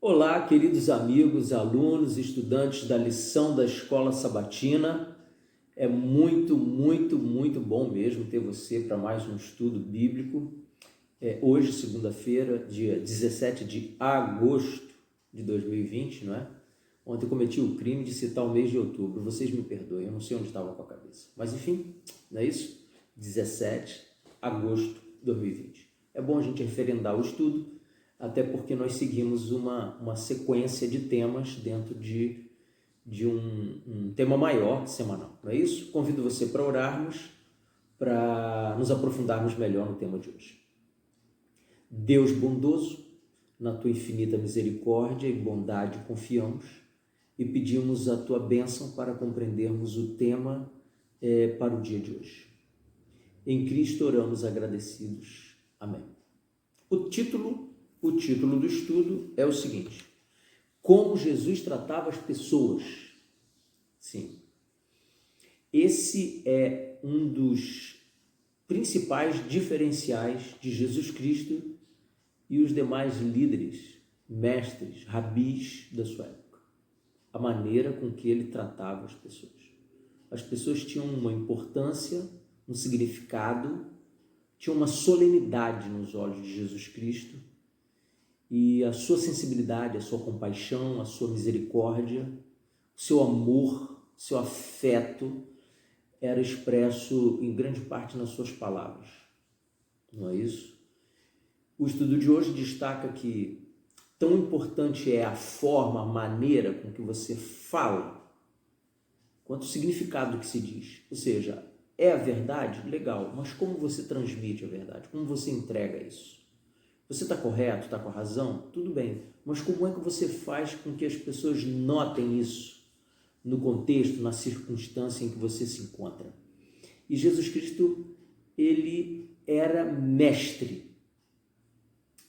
Olá, queridos amigos, alunos, estudantes da lição da Escola Sabatina. É muito bom mesmo ter você para mais um estudo bíblico. Hoje, segunda-feira, dia 17 de agosto de 2020, não é? Ontem eu cometi o crime de citar o mês de outubro. Vocês me perdoem, eu não sei onde estava com a cabeça. Mas enfim, não é isso? 17 de agosto de 2020. É bom a gente referendar o estudo, até porque nós seguimos uma sequência de temas dentro de um tema maior semanal, não é isso? Convido você para orarmos, para nos aprofundarmos melhor no tema de hoje. Deus bondoso, na tua infinita misericórdia e bondade confiamos e pedimos a tua bênção para compreendermos o tema para o dia de hoje. Em Cristo oramos agradecidos. Amém. O título do estudo é o seguinte: como Jesus tratava as pessoas. Sim, esse é um dos principais diferenciais de Jesus Cristo e os demais líderes, mestres, rabis da sua época. A maneira com que ele tratava as pessoas. As pessoas tinham uma importância, um significado, tinham uma solenidade nos olhos de Jesus Cristo, e a sua sensibilidade, a sua compaixão, a sua misericórdia, o seu amor, o seu afeto era expresso em grande parte nas suas palavras. Não é isso? O estudo de hoje destaca que tão importante é a forma, a maneira com que você fala, quanto o significado que se diz. Ou seja, é a verdade? Legal, mas como você transmite a verdade? Como você entrega isso? Você está correto, está com a razão? Tudo bem, mas como é que você faz com que as pessoas notem isso no contexto, na circunstância em que você se encontra? E Jesus Cristo, ele era mestre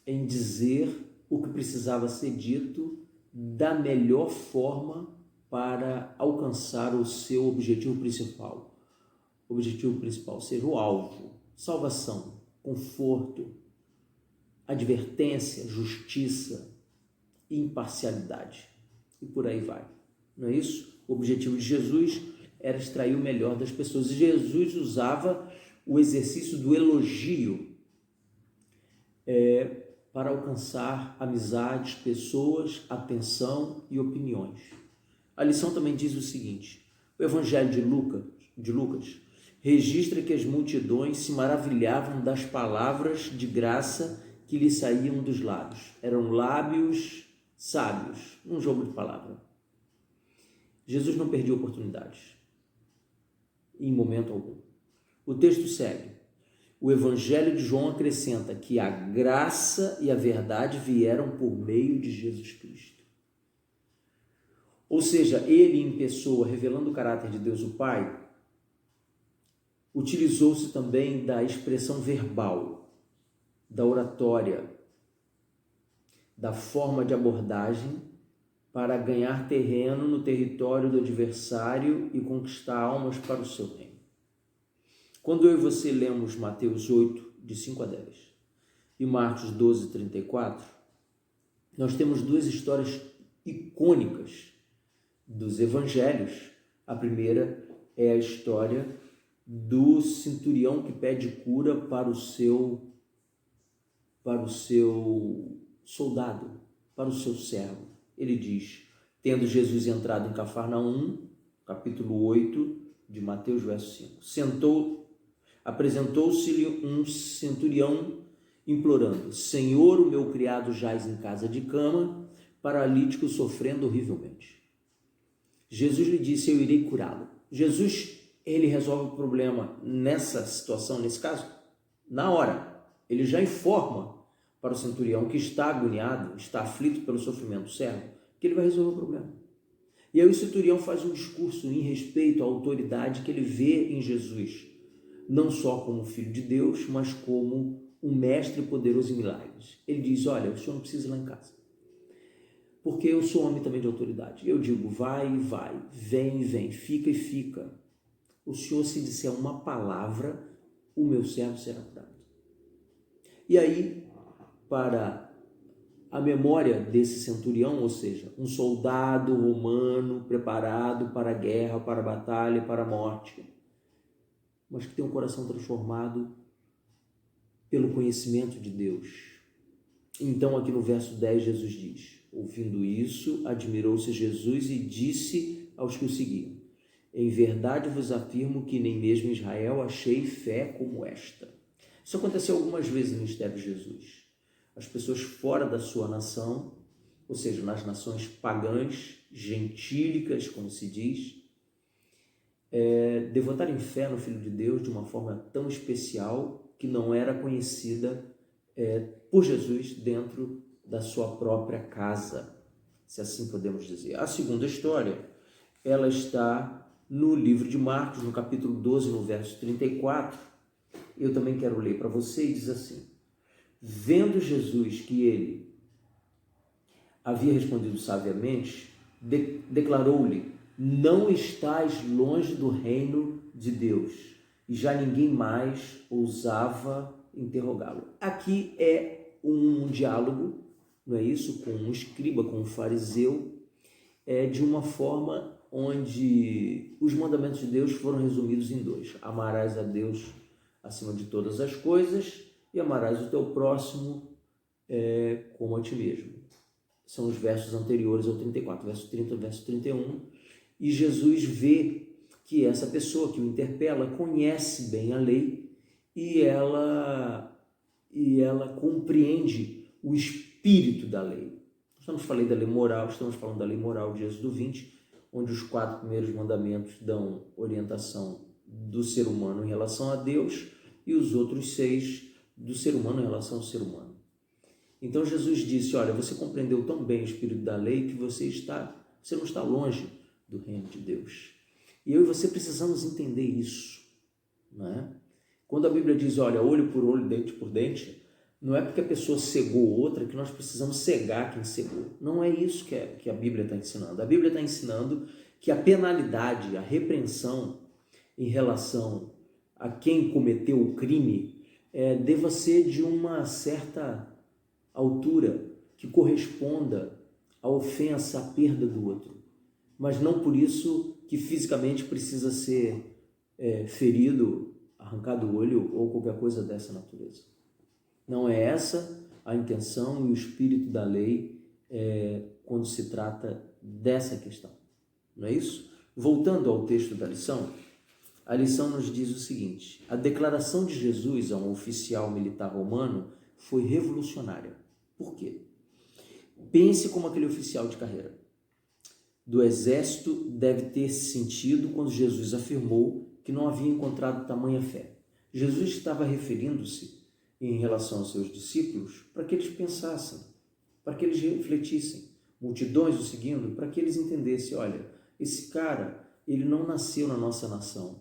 em dizer o que precisava ser dito da melhor forma para alcançar o seu objetivo principal. O objetivo principal, ou seja, o alvo, salvação, conforto, advertência, justiça, imparcialidade e por aí vai, não é isso? O objetivo de Jesus era extrair o melhor das pessoas e Jesus usava o exercício do elogio para alcançar amizades, pessoas, atenção e opiniões. A lição também diz o seguinte: o Evangelho de Lucas registra que as multidões se maravilhavam das palavras de graça que lhe saíam dos lábios. Eram lábios sábios, um jogo de palavra. Jesus não perdia oportunidades, em momento algum. O texto segue. O Evangelho de João acrescenta que a graça e a verdade vieram por meio de Jesus Cristo. Ou seja, ele em pessoa, revelando o caráter de Deus o Pai, utilizou-se também da expressão verbal, da oratória, da forma de abordagem para ganhar terreno no território do adversário e conquistar almas para o seu reino. Quando eu e você lemos Mateus 8, de 5 a 10 e Marcos 12, 34, nós temos duas histórias icônicas dos evangelhos. A primeira é a história do centurião que pede cura para o seu soldado, para o seu servo. Ele diz: tendo Jesus entrado em Cafarnaum, capítulo 8 de Mateus, verso 5, apresentou-se-lhe um centurião implorando: Senhor, o meu criado jaz em casa de cama, paralítico, sofrendo horrivelmente. Jesus lhe disse: eu irei curá-lo. Jesus, ele resolve o problema nessa situação, nesse caso, na hora. Ele já informa para o centurião que está agoniado, está aflito pelo sofrimento do servo, que ele vai resolver o problema. E aí o centurião faz um discurso em respeito à autoridade que ele vê em Jesus, não só como filho de Deus, mas como um mestre poderoso em milagres. Ele diz: olha, o senhor não precisa ir lá em casa, porque eu sou homem também de autoridade. Eu digo: vai, vai, vem, vem, fica e fica. O senhor, se disser uma palavra, o meu servo será curado. E aí, para a memória desse centurião, ou seja, um soldado romano preparado para a guerra, para a batalha, para a morte, mas que tem um coração transformado pelo conhecimento de Deus. Então, aqui no verso 10, Jesus diz: ouvindo isso, admirou-se Jesus e disse aos que o seguiam: em verdade vos afirmo que nem mesmo em Israel achei fé como esta. Isso aconteceu algumas vezes no ministério de Jesus. As pessoas fora da sua nação, ou seja, nas nações pagãs, gentílicas, como se diz, devotarem fé no Filho de Deus de uma forma tão especial que não era conhecida por Jesus dentro da sua própria casa, se assim podemos dizer. A segunda história, ela está no livro de Marcos, no capítulo 12, no verso 34. Eu também quero ler para você, e diz assim: vendo Jesus que ele havia respondido sabiamente, declarou-lhe: não estás longe do reino de Deus. E já ninguém mais ousava interrogá-lo. Aqui é um diálogo, não é isso, com um escriba, com um fariseu, de uma forma onde os mandamentos de Deus foram resumidos em dois: amarás a Deus acima de todas as coisas e amarás o teu próximo como a ti mesmo. São os versos anteriores ao 34, verso 30, verso 31, e Jesus vê que essa pessoa que o interpela conhece bem a lei e ela compreende o espírito da lei. Estamos falando da lei moral, estamos falando da lei moral de Êxodo 20, onde os 4 primeiros mandamentos dão orientação do ser humano em relação a Deus e os outros 6 do ser humano em relação ao ser humano. Então Jesus disse: olha, você compreendeu tão bem o espírito da lei que você não está longe do reino de Deus. E eu e você precisamos entender isso, não é? Quando a Bíblia diz, olha, olho por olho, dente por dente, não é porque a pessoa cegou outra que nós precisamos cegar quem cegou. Não é isso que a Bíblia está ensinando. A Bíblia está ensinando que a penalidade, a repreensão em relação a quem cometeu o crime deva ser de uma certa altura que corresponda à ofensa, à perda do outro. Mas não por isso que fisicamente precisa ser ferido, arrancado o olho ou qualquer coisa dessa natureza. Não é essa a intenção e o espírito da lei quando se trata dessa questão. Não é isso? Voltando ao texto da lição, a lição nos diz o seguinte: a declaração de Jesus a um oficial militar romano foi revolucionária. Por quê? Pense como aquele oficial de carreira do exército deve ter se sentido quando Jesus afirmou que não havia encontrado tamanha fé. Jesus estava referindo-se em relação aos seus discípulos para que eles pensassem, para que eles refletissem, multidões o seguindo, para que eles entendessem, olha, esse cara, ele não nasceu na nossa nação.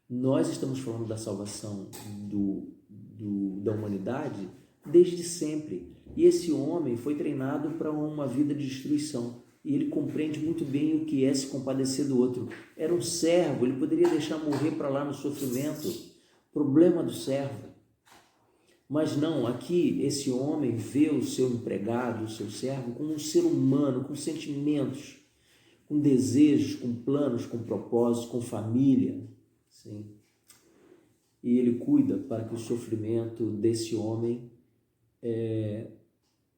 Nós estamos falando da salvação da humanidade desde sempre. E esse homem foi treinado para uma vida de destruição. E ele compreende muito bem o que é se compadecer do outro. Era um servo, ele poderia deixar morrer para lá no sofrimento. Problema do servo. Mas não, aqui esse homem vê o seu empregado, o seu servo, como um ser humano, com sentimentos, com desejos, com planos, com propósitos, com família. Sim. E ele cuida para que o sofrimento desse homem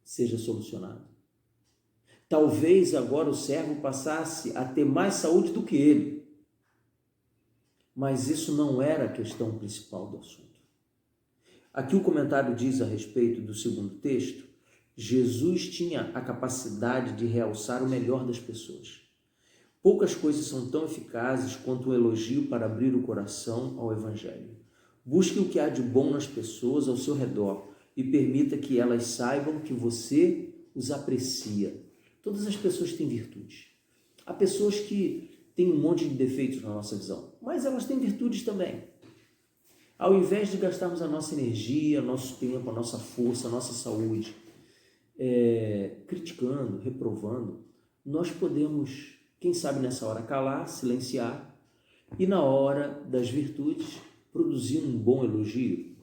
seja solucionado. Talvez agora o servo passasse a ter mais saúde do que ele. Mas isso não era a questão principal do assunto. Aqui o comentário diz a respeito do segundo texto: Jesus tinha a capacidade de realçar o melhor das pessoas. Poucas coisas são tão eficazes quanto um elogio para abrir o coração ao Evangelho. Busque o que há de bom nas pessoas ao seu redor e permita que elas saibam que você os aprecia. Todas as pessoas têm virtudes. Há pessoas que têm um monte de defeitos na nossa visão, mas elas têm virtudes também. Ao invés de gastarmos a nossa energia, nosso tempo, a nossa força, a nossa saúde, criticando, reprovando, nós podemos, quem sabe nessa hora, calar, silenciar e na hora das virtudes produzir um bom elogio.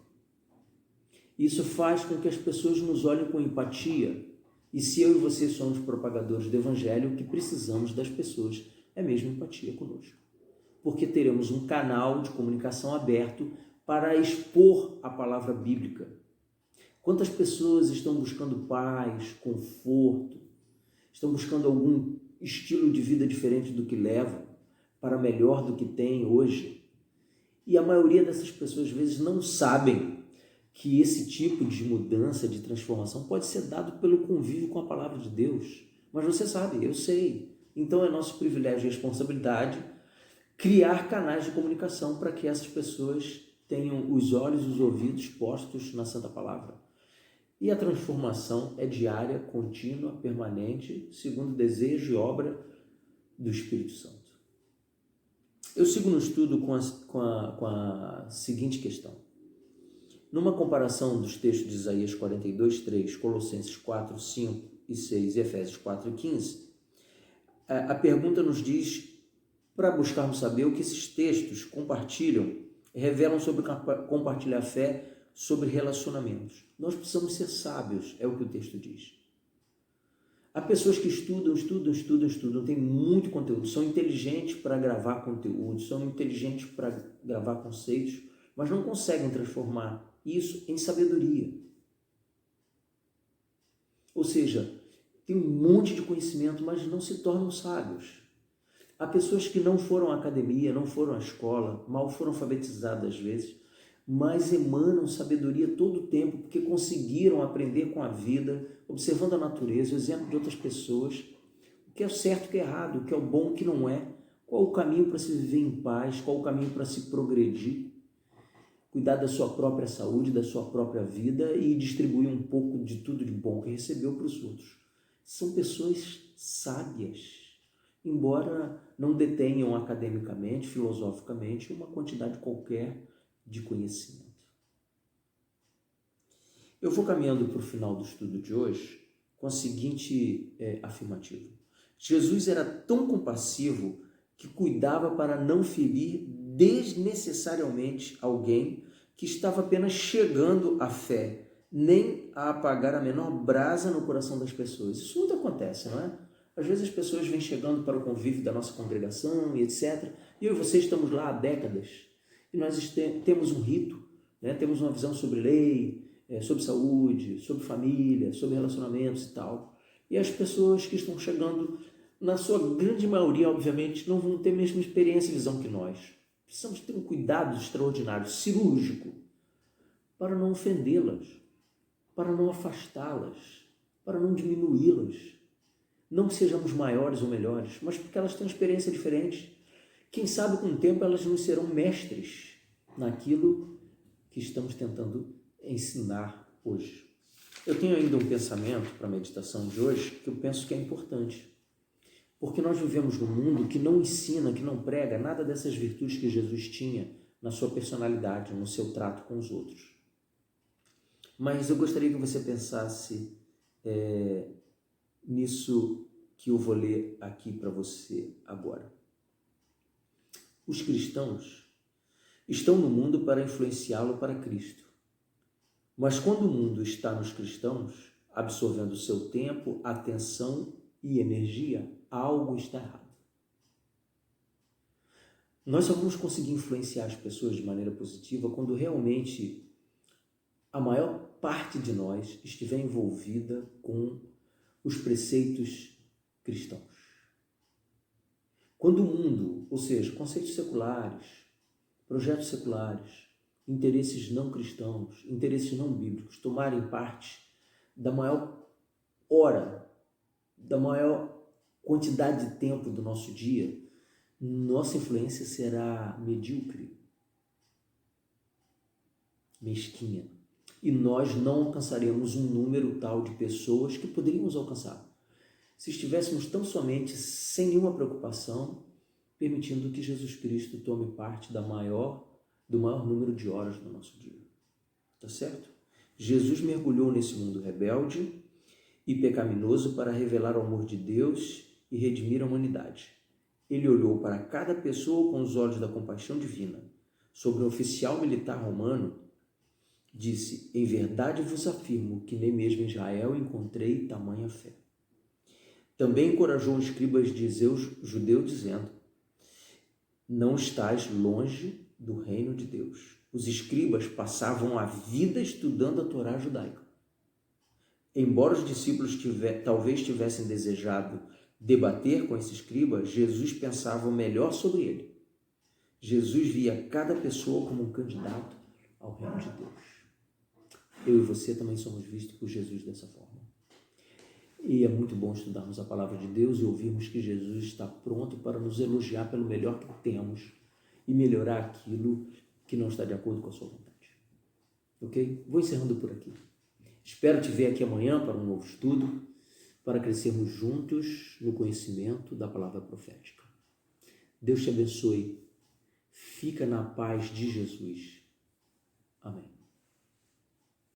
Isso faz com que as pessoas nos olhem com empatia E se eu e você somos propagadores do Evangelho, o que precisamos das pessoas é mesmo empatia conosco. Porque teremos um canal de comunicação aberto para expor a palavra bíblica. Quantas pessoas estão buscando paz, conforto, estão buscando algum estilo de vida diferente do que levam, para melhor do que têm hoje? E a maioria dessas pessoas, às vezes, não sabem que esse tipo de mudança, de transformação, pode ser dado pelo convívio com a palavra de Deus. Mas você sabe, eu sei. Então é nosso privilégio e responsabilidade criar canais de comunicação para que essas pessoas tenham os olhos e os ouvidos postos na Santa Palavra. E a transformação é diária, contínua, permanente, segundo o desejo e obra do Espírito Santo. Eu sigo no estudo com a seguinte questão. Numa comparação dos textos de Isaías 42, 3, Colossenses 4, 5 e 6 e Efésios 4 e 15, a pergunta nos diz para buscarmos saber o que esses textos compartilham, revelam sobre compartilhar fé, sobre relacionamentos. Nós precisamos ser sábios, é o que o texto diz. Há pessoas que estudam, tem muito conteúdo, são inteligentes para gravar conteúdo, são inteligentes para gravar conceitos, mas não conseguem transformar isso em sabedoria. Ou seja, tem um monte de conhecimento, mas não se tornam sábios. Há pessoas que não foram à academia, não foram à escola, mal foram alfabetizadas às vezes, mas emanam sabedoria todo o tempo, porque conseguiram aprender com a vida, observando a natureza, o exemplo de outras pessoas, o que é certo, o que é errado, o que é o bom, o que não é, qual o caminho para se viver em paz, qual o caminho para se progredir, cuidar da sua própria saúde, da sua própria vida e distribuir um pouco de tudo de bom que recebeu para os outros. São pessoas sábias, embora não detenham academicamente, filosoficamente, uma quantidade qualquer de conhecimento. Eu vou caminhando para o final do estudo de hoje com a seguinte afirmativa. Jesus era tão compassivo que cuidava para não ferir desnecessariamente alguém que estava apenas chegando à fé, nem a apagar a menor brasa no coração das pessoas. Isso muito acontece, não é? Às vezes as pessoas vêm chegando para o convívio da nossa congregação e etc. E eu e você estamos lá há décadas. E nós temos um rito, né? Temos uma visão sobre lei, sobre saúde, sobre família, sobre relacionamentos e tal. E as pessoas que estão chegando, na sua grande maioria, obviamente, não vão ter a mesma experiência e visão que nós. Precisamos ter um cuidado extraordinário, cirúrgico, para não ofendê-las, para não afastá-las, para não diminuí-las. Não que sejamos maiores ou melhores, mas porque elas têm uma experiência diferente. Quem sabe com o tempo elas nos serão mestres naquilo que estamos tentando ensinar hoje. Eu tenho ainda um pensamento para a meditação de hoje que eu penso que é importante. Porque nós vivemos num mundo que não ensina, que não prega nada dessas virtudes que Jesus tinha na sua personalidade, no seu trato com os outros. Mas eu gostaria que você pensasse nisso que eu vou ler aqui para você agora. Os cristãos estão no mundo para influenciá-lo para Cristo. Mas quando o mundo está nos cristãos, absorvendo o seu tempo, atenção e energia, algo está errado. Nós só vamos conseguir influenciar as pessoas de maneira positiva quando realmente a maior parte de nós estiver envolvida com os preceitos cristãos. Quando o mundo, ou seja, conceitos seculares, projetos seculares, interesses não cristãos, interesses não bíblicos, tomarem parte da maior hora, da maior quantidade de tempo do nosso dia, nossa influência será medíocre, mesquinha. E nós não alcançaremos um número tal de pessoas que poderíamos alcançar se estivéssemos tão somente, sem nenhuma preocupação, permitindo que Jesus Cristo tome parte do maior número de horas do nosso dia. Tá certo? Jesus mergulhou nesse mundo rebelde e pecaminoso para revelar o amor de Deus e redimir a humanidade. Ele olhou para cada pessoa com os olhos da compaixão divina. Sobre o oficial militar romano, disse: em verdade vos afirmo que nem mesmo em Israel encontrei tamanha fé. Também encorajou os escribas de Zeus judeu, dizendo: não estás longe do reino de Deus. Os escribas passavam a vida estudando a Torá judaica. Embora os discípulos talvez tivessem desejado debater com esse escriba, Jesus pensava melhor sobre ele. Jesus via cada pessoa como um candidato ao reino de Deus. Eu e você também somos vistos por Jesus dessa forma. E é muito bom estudarmos a palavra de Deus e ouvirmos que Jesus está pronto para nos elogiar pelo melhor que temos e melhorar aquilo que não está de acordo com a sua vontade. Ok? Vou encerrando por aqui. Espero te ver aqui amanhã para um novo estudo, para crescermos juntos no conhecimento da palavra profética. Deus te abençoe. Fica na paz de Jesus. Amém.